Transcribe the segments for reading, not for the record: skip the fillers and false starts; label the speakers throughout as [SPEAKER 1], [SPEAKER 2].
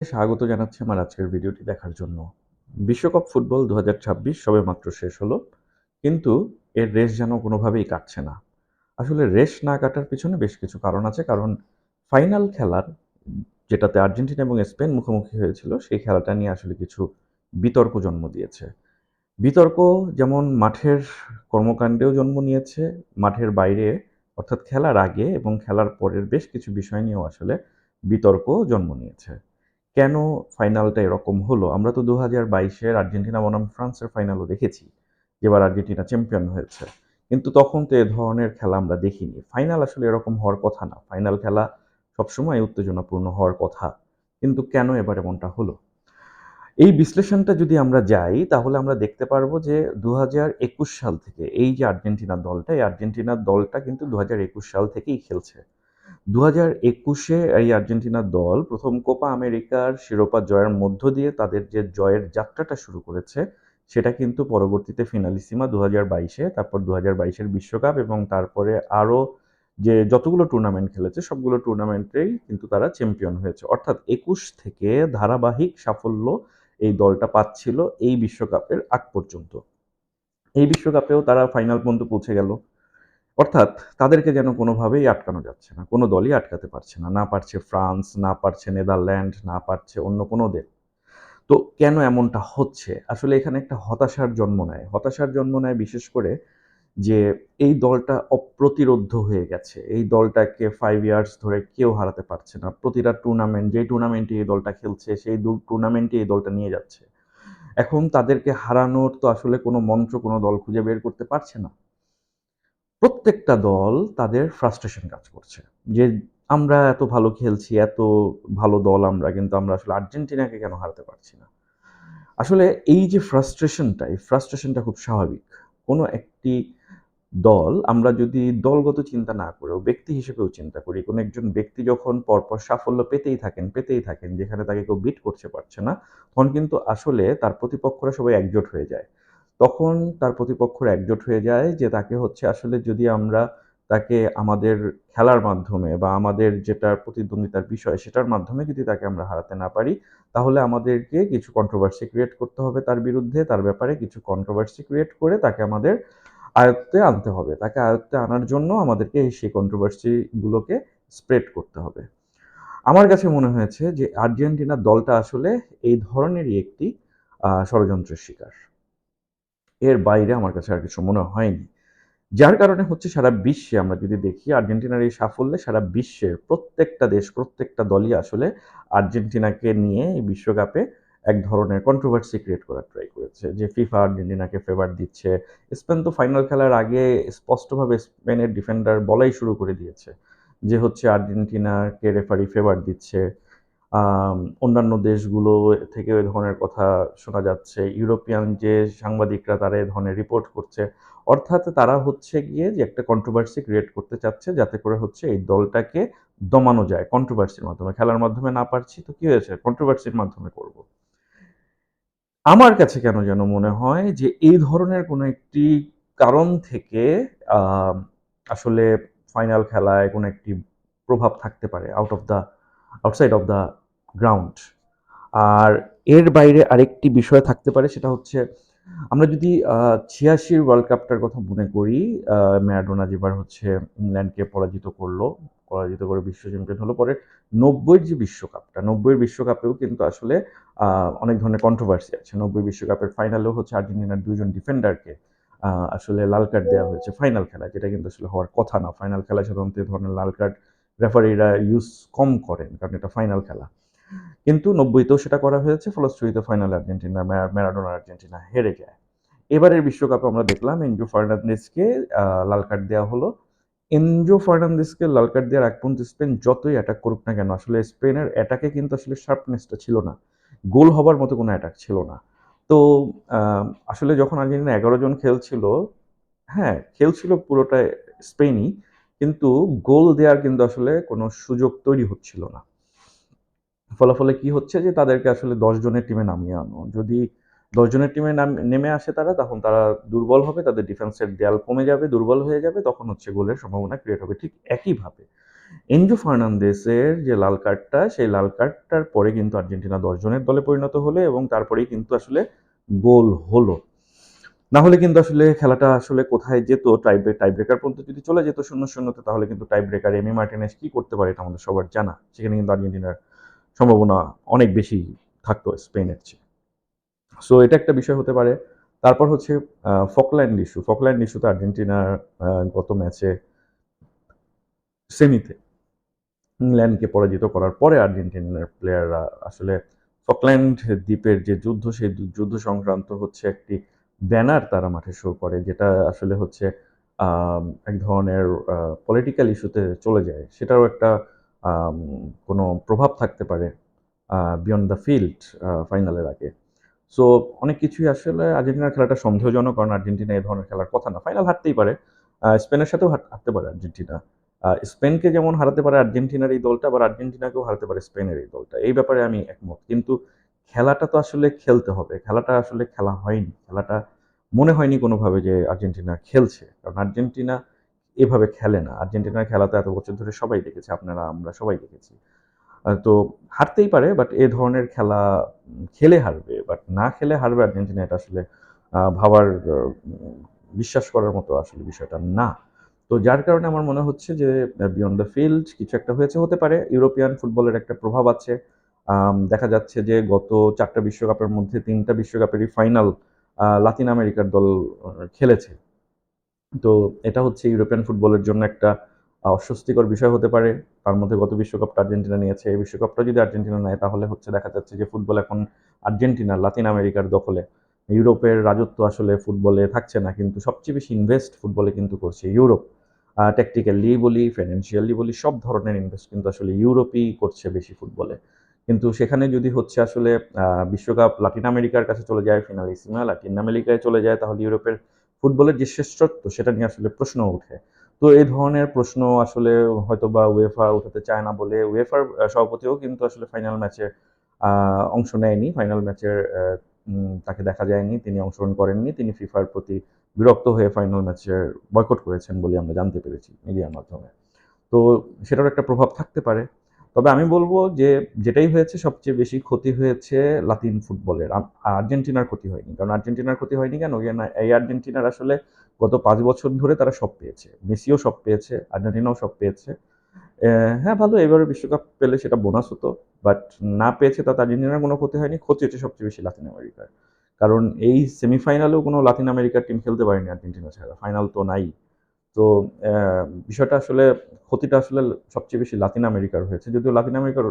[SPEAKER 1] স্বাগত জানাচ্ছি আমার আজকের ভিডিওটি দেখার জন্য। বিশ্বকাপ ফুটবল ২০২৬ সবেমাত্র শেষ হলো। কিন্তু এর রেশ যেন কোনোভাবেই কাটছে না। আসলে রেশ না কাটার পিছনে বেশ কিছু কারণ আছে। কারণ ফাইনাল খেলার যেটাতে আর্জেন্টিনা এবং স্পেন মুখোমুখি হয়েছিল, সেই খেলাটা নিয়ে আসলে কিছু বিতর্ক জন্ম দিয়েছে। বিতর্ক যেমন মাঠের কর্মকাণ্ডেও জন্ম নিয়েছে, মাঠের বাইরে অর্থাৎ খেলার আগে এবং খেলার পরের বেশ কিছু বিষয় নিয়েও আসলে বিতর্ক জন্ম নিয়েছে। কেন ফাইনালটা এরকম হলো? আমরা তো ২০২২-এর আর্জেন্টিনা বনাম ফ্রান্সের ফাইনালও দেখেছি, যেবার আর্জেন্টিনা চ্যাম্পিয়ন হয়েছে। কিন্তু তখন তো এ ধরনের খেলা আমরা দেখিনি। ফাইনাল আসলে এরকম হওয়ার কথা না। ফাইনাল খেলা সবসময় উত্তেজনাপূর্ণ হওয়ার কথা। কিন্তু কেন এবার এমনটা হলো? এই বিশ্লেষণটা যদি আমরা যাই, তাহলে আমরা দেখতে পারবো যে ২০২১ সাল থেকে এই যে আর্জেন্টিনা দলটা, এই আর্জেন্টিনা দলটা কিন্তু ২০২১ সাল থেকেই খেলছে। ২০২১-এ এই আর্জেন্টিনার দল ১ম কোপা আমেরিকার শিরোপা জয়ের মধ্য দিয়ে তাদের যে জয়ের যাত্রাটা শুরু করেছে, সেটা কিন্তু পরবর্তীতে ফিনালিসিমা ২০২২-এ, তারপর ২০২২-এর বিশ্বকাপ এবং তারপরে আরও যে যতগুলো টুর্নামেন্ট খেলেছে, সবগুলো টুর্নামেন্টেই কিন্তু তারা চ্যাম্পিয়ন হয়েছে। অর্থাৎ ২১ থেকে ধারাবাহিক সাফল্য এই দলটা পাচ্ছিল এই বিশ্বকাপের আগ পর্যন্ত। এই বিশ্বকাপেও তারা ফাইনাল পর্যন্ত পৌঁছে গেল। অর্থাৎ তাদেরকে যেন কোনোভাবেই আটকানো যাচ্ছে না। কোনো দলই আটকাতে পারছে না। না পারছে ফ্রান্স, না পারছে নেদারল্যান্ড, না পারছে অন্য কোনো দেশ। তো কেন এমনটা হচ্ছে? আসলে এখানে একটা হতাশার জন্ম নেয়। হতাশার জন্ম নেয় বিশেষ করে যে এই দলটা অপ্রতিরোধ্য হয়ে গেছে। এই দলটাকে 5 ইয়ার্স ধরে কেউ হারাতে পারছে না। প্রতিটা টুর্নামেন্ট, যে টুর্নামেন্টে এই দলটা খেলছে, সেই টুর্নামেন্টে এই দলটা নিয়ে যাচ্ছে। এখন তাদেরকে হারানোর তো আসলে কোনো মন্ত্র কোনো দল খুঁজে বের করতে পারছে না। প্রত্যেকটা দল তাদের ফ্রাস্ট্রেশন কাজ করছে। যে আমরা এত ভালো খেলছি, এত ভালো দল আমরা, কিন্তু আমরা আসলে আর্জেন্টিনাকে কেন হারাতে পারছি না? আসলে এই যে ফ্রাস্ট্রেশনটা, এই ফ্রাস্ট্রেশনটা খুব স্বাভাবিক। কোনো একটি দল আমরা যদি দলগত চিন্তা না করেও ব্যক্তি হিসেবেও চিন্তা করি, কোনো একজন ব্যক্তি যখন পরপর সাফল্য পেতেই থাকেন, যেখানে তাকে কেউ বিট করতে পারছে না, তখন কিন্তু আসলে তার প্রতিপক্ষরা সবাই একজোট হয়ে যায়। তখন তার প্রতিপক্ষরা একজোট হয়ে যায় যে তাকে হচ্ছে আসলে যদি আমরা তাকে আমাদের খেলার মাধ্যমে বা আমাদের যেটা প্রতিদ্বন্দ্বিতার বিষয় সেটার মাধ্যমে যদি তাকে আমরা হারাতে না পারি, তাহলে আমাদেরকে কিছু কন্ট্রোভার্সি ক্রিয়েট করতে হবে তার বিরুদ্ধে, তার ব্যাপারে কিছু কন্ট্রোভার্সি ক্রিয়েট করে তাকে আমাদের আয়ত্তে আনতে হবে। তাকে আয়ত্তে আনার জন্য আমাদেরকে সেই কন্ট্রোভার্সি গুলোকে স্প্রেড করতে হবে। আমার কাছে মনে হয়েছে যে আর্জেন্টিনা দলটা আসলে এই ধরনেরই একটি ষড়যন্ত্রের শিকার। এর বাইরে আমার কাছে আর কিছু মনে হয়নি। যার কারণে হচ্ছে সারা বিশ্বে আমরা যদি দেখি আর্জেন্টিনার এই সাফল্যে সারা বিশ্বের প্রত্যেকটা দেশ, প্রত্যেকটা দলই আসলে আর্জেন্টিনাকে নিয়ে এই বিশ্বকাপে এক ধরনের কন্ট্রোভার্সি ক্রিয়েট করার ট্রাই করেছে। যে ফিফা আর্জেন্টিনাকে ফেভার দিচ্ছে। স্পেন তো ফাইনাল খেলার আগে স্পষ্টভাবে স্পেনের ডিফেন্ডার বলাই শুরু করে দিয়েছে যে হচ্ছে আর্জেন্টিনাকে রেফারি ফেভার দিচ্ছে। অন্যান্য দেশগুলো থেকেও এ ধরনের কথা শোনা যাচ্ছে। ইউরোপিয়ান যে সাংবাদিকরা তারা এ ধরনের রিপোর্ট করছে। অর্থাৎ তারা হচ্ছে গিয়ে যে একটা কন্ট্রোভার্সি ক্রিয়েট করতে চাচ্ছে যাতে করে হচ্ছে এই দলটাকে দমানো যায় কন্ট্রোভার্সির মাধ্যমে। খেলার মাধ্যমে না পারছি তো কি হয়েছে? কন্ট্রোভার্সির মাধ্যমে করব। আমার কাছে কেন যেন মনে হয় যে এই ধরনের কোনো একটি কারণ থেকে আ আসলে ফাইনাল খেলায় কোনো একটি প্রভাব থাকতে পারে আউটসাইড অফ দ্য গ্রাউন্ড। আর এর বাইরে আরেকটি বিষয় থাকতে পারে, সেটা হচ্ছে আমরা যদি ৮৬ ওয়ার্ল্ড কাপটার কথা মনে করি, ম্যারাডোনা যেবার হচ্ছে ইংল্যান্ডকে পরাজিত করে বিশ্ব চ্যাম্পিয়ন হলো। পরে ৯০-এর যে বিশ্বকাপটা, ৯০-এর বিশ্বকাপেও কিন্তু আসলে অনেক ধরনের কন্ট্রোভার্সি আছে। ৯০ বিশ্বকাপের ফাইনালেও হচ্ছে আর্জেন্টিনার ২ জন ডিফেন্ডারকে আসলে লাল কার্ড দেওয়া হয়েছে ফাইনাল খেলায়, যেটা কিন্তু আসলে হওয়ার কথা না। ফাইনাল খেলায় সাধারণত এ ধরনের লাল কার্ড রেফারিরা ইউজ কম করেন, কারণ এটা ফাইনাল খেলা। কিন্তু ৯০-তেও সেটা করা হয়েছে। ফলশ্রুতিতে ফাইনালে আর্জেন্টিনা ম্যারাডোনার আর্জেন্টিনা হেরে যায়। এবারের বিশ্বকাপে আমরা দেখলাম এনজো ফার্নান্দেজকে লাল কার্ড দেওয়া হলো। এনজো ফার্নান্দেজকে লাল কার্ড দেওয়ার আগ পর্যন্ত স্পেন যতই অ্যাটাক করুক না কেন, আসলে স্পেনের অ্যাটাকে কিন্তু আসলে শার্পনেসটা ছিল না। গোল হবার মতো কোনো অ্যাটাক ছিল না। তো আ আসলে যখন আর্জেন্টিনা ১১ জন খেলছিল, হ্যাঁ, খেলছিল পুরোটাই স্পেনই। কিন্তু গোল দেওয়ার কিন্তু আসলে কোনো সুযোগ তৈরি হচ্ছিল না। ফলাফলে কি হচ্ছে যে তাদেরকে আসলে ১০ জনের টিমে নামিয়ে আনো। যদি ১০ জনের টিমে নেমে আসে তারা, তখন তারা দুর্বল হবে, তাদের ডিফেন্সের দেয়াল কমে যাবে, দুর্বল হয়ে যাবে, তখন হচ্ছে গোলের সম্ভাবনা ক্রিয়েট হবে। ঠিক একইভাবে এনজো ফার্নান্দেসের যে লাল কার্ডটা, সেই লাল কার্ডটার পরে কিন্তু আর্জেন্টিনা 10 জনের দলে পরিণত হলো এবং তারপরেই কিন্তু আসলে গোল হলো। না হলে কিন্তু আসলে খেলাটা আসলে কোথায় যেত, টাই ব্রেকার পর্যন্ত যদি চলে যেত 0-0 তাহলে কিন্তু টাই ব্রেকার এমি মার্টিনেজ কি করতে পারে এটা আমাদের সবার জানা। সেখানে কিন্তু আর্জেন্টিনার সম্ভাবনা অনেক বেশি থাকতো স্পেনের চেয়ে। সো এটা একটা বিষয় হতে পারে। তারপর হচ্ছে ফকল্যান্ড ইস্যু। ফকল্যান্ড ইস্যুতে আর্জেন্টিনার গত ম্যাচে সেমিতে ইংল্যান্ডকে পরাজিত করার পরে আর্জেন্টিনার প্লেয়াররা আসলে ফকল্যান্ড দ্বীপের যে যুদ্ধ, সেই যুদ্ধ সংক্রান্ত হচ্ছে একটি ব্যানার তারা মাঠে শো করে, যেটা আসলে হচ্ছে এক ধরনের পলিটিক্যাল ইস্যুতে চলে যায়। সেটারও একটা আম কোনো প্রভাব থাকতে পারে বিয়ন্ড দ্য ফিল্ড ফাইনালের আগে। সো অনেক কিছুই আসলে আর্জেন্টিনার খেলাটা সন্দেহজনক, কারণ আর্জেন্টিনা এই ধরনের খেলার কথা না। ফাইনাল হারতেই পারে। স্পেনের সাথেও হারতে পারে আর্জেন্টিনা। স্পেনকে যেমন হারাতে পারে আর্জেন্টিনার এই দলটা, আবার আর্জেন্টিনাকেও হারাতে পারে স্পেনের এই দলটা। এই ব্যাপারে আমি একমত। কিন্তু খেলাটা তো আসলে খেলতে হবে। খেলাটা আসলে খেলা হয়নি। খেলাটা মনে হয়নি কোনোভাবে যে আর্জেন্টিনা খেলছে। কারণ আর্জেন্টিনা এভাবে খেলে না। আর্জেন্টিনার খেলা তো এত বছর ধরে সবাই দেখেছে। আপনারা, আমরা সবাই দেখেছি। তো হারতেই পারে, বাট এ ধরনের খেলা খেলে হারবে, বাট না খেলে হারবে আর্জেন্টিনা, এটা আসলে ভাবার বিশ্বাস করার মতো আসলে বিষয়টা না। তো যার কারণে আমার মনে হচ্ছে যে বিয়ন্ড দ্য ফিল্ড কিছু একটা হয়েছে, হতে পারে ইউরোপিয়ান ফুটবলের একটা প্রভাব আছে। দেখা যাচ্ছে যে গত 4টা বিশ্বকাপের মধ্যে 3টা বিশ্বকাপেরই ফাইনাল লাতিন আমেরিকার দল খেলেছে। তো এটা হচ্ছে ইউরোপিয়ান ফুটবলের জন্য একটা অস্বস্তিকর বিষয় হতে পারে। তার মধ্যে গত বিশ্বকাপটা আর্জেন্টিনা নিয়েছে। এই বিশ্বকাপটা যদি আর্জেন্টিনা নেয় তাহলে হচ্ছে দেখা যাচ্ছে যে ফুটবল এখন আর্জেন্টিনার, লাতিন আমেরিকার দখলে। ইউরোপের রাজত্ব আসলে ফুটবলে থাকছে না। কিন্তু সবচেয়ে বেশি ইনভেস্ট ফুটবলে কিন্তু করছে ইউরোপ। ট্যাকটিক্যালি বলি, ফাইন্যান্সিয়ালি বলি, সব ধরনের ইনভেস্ট কিন্তু আসলে ইউরোপই করছে বেশি ফুটবলে। কিন্তু সেখানে যদি হচ্ছে আসলে বিশ্বকাপ লাতিন আমেরিকার কাছে চলে যায়, ফিনালিসিমা লাতিন আমেরিকায় চলে যায়, তাহলে ইউরোপের ফুটবলের যে শ্রেষ্ঠত্ব সেটা নিয়ে আসলে প্রশ্ন ওঠে। তো এই ধরনের প্রশ্ন আসলে হয়তোবা উয়েফা উঠাতে চায় না বলে উয়েফার সভাপতিও কিন্তু আসলে ফাইনাল ম্যাচে অংশ নেয়নি। ফাইনাল ম্যাচের তাকে দেখা যায়নি, তিনি অংশগ্রহণ করেননি। তিনি ফিফার প্রতি বিরক্ত হয়ে ফাইনাল ম্যাচের বয়কট করেছেন বলে আমরা জানতে পেরেছি মিডিয়ার মাধ্যমে। তো সেটারও একটা প্রভাব থাকতে পারে। তবে আমি বলব যে যেটাই হয়েছে সবচেয়ে বেশি ক্ষতি হয়েছে লাতিন ফুটবলের। আর্জেন্টিনার ক্ষতি হয়নি। কারণ আর্জেন্টিনার ক্ষতি হয়নি কেন? এই আর্জেন্টিনার আসলে গত ৫ বছর ধরে তারা সব পেয়েছে। মেসিও সব পেয়েছে, আর্জেন্টিনাও সব পেয়েছে। হ্যাঁ, ভালো, এবারে বিশ্বকাপ পেলে সেটা বোনাস হতো। বাট না পেয়েছে তাতে আর্জেন্টিনার কোনো ক্ষতি হয়নি। ক্ষতি হয়েছে সবচেয়ে বেশি লাতিন আমেরিকার। কারণ এই সেমিফাইনালেও কোনো লাতিন আমেরিকার টিম খেলতে পারেনি আর্জেন্টিনা ছাড়া। ফাইনাল তো নাই। তো বিষয়টা আসলে, ক্ষতিটা আসলে সবচেয়ে বেশি লাতিন আমেরিকার হয়েছে। যদিও লাতিন আমেরিকার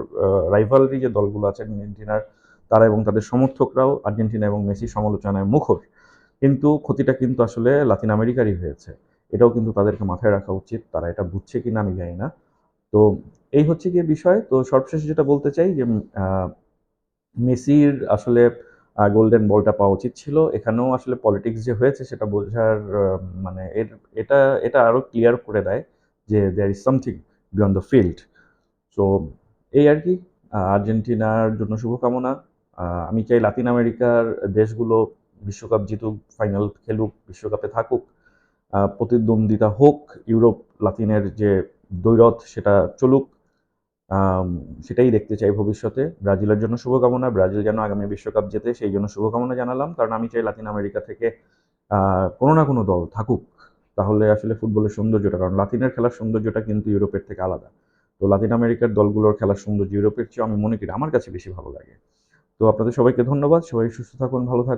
[SPEAKER 1] রাইভালরি যে দলগুলো আছে আর্জেন্টিনার, তারা এবং তাদের সমর্থকরাও আর্জেন্টিনা এবং মেসির সমালোচনায় মুখর। কিন্তু ক্ষতিটা কিন্তু আসলে লাতিন আমেরিকারই হয়েছে। এটাও কিন্তু তাদেরকে মাথায় রাখা উচিত। তারা এটা বুঝছে কিনা আমি জানি না। তো এই হচ্ছে গিয়ে বিষয়। তো সবশেষে যেটা বলতে চাই যে আ মেসির আসলে গোল্ডেন বলটা পাওয়া উচিত ছিল। এখানেও আসলে পলিটিক্স যে হয়েছে সেটা বোঝার মানে এটা এটা আরো ক্লিয়ার করে দেয় যে there is something beyond the field. So এই আরকি। আর্জেন্টিনার জন্য শুভকামনা। আমি চাই লাতিন আমেরিকার দেশগুলো বিশ্বকাপ জিতুক, ফাইনাল খেলুক, বিশ্বকাপে থাকুক। প্রতিদ্বন্দ্বিতা হোক, ইউরোপ লাতিনের যে দ্বৈরথ সেটা চলুক। আম সেটাই দেখতে চাই ভবিষ্যতে। ব্রাজিলের জন্য শুভকামনা। ব্রাজিল যেন আগামী বিশ্বকাপ জেতে সেই জন্য শুভকামনা জানালাম। কারণ আমি চাই লাতিন আমেরিকা থেকে আ কোনো না কোনো দল থাকুক। তাহলে আসলে ফুটবলের সৌন্দর্যটা, কারণ লাতিনের খেলার সৌন্দর্যটা কিন্তু ইউরোপের থেকে আলাদা। তো লাতিন আমেরিকার দলগুলোর খেলার সৌন্দর্য ইউরোপের চেয়েও আমি মনে করি আমার কাছে বেশি ভালো লাগে। তো আপনাদের সবাইকে ধন্যবাদ। সবাই সুস্থ থাকুন, ভালো থাকুন।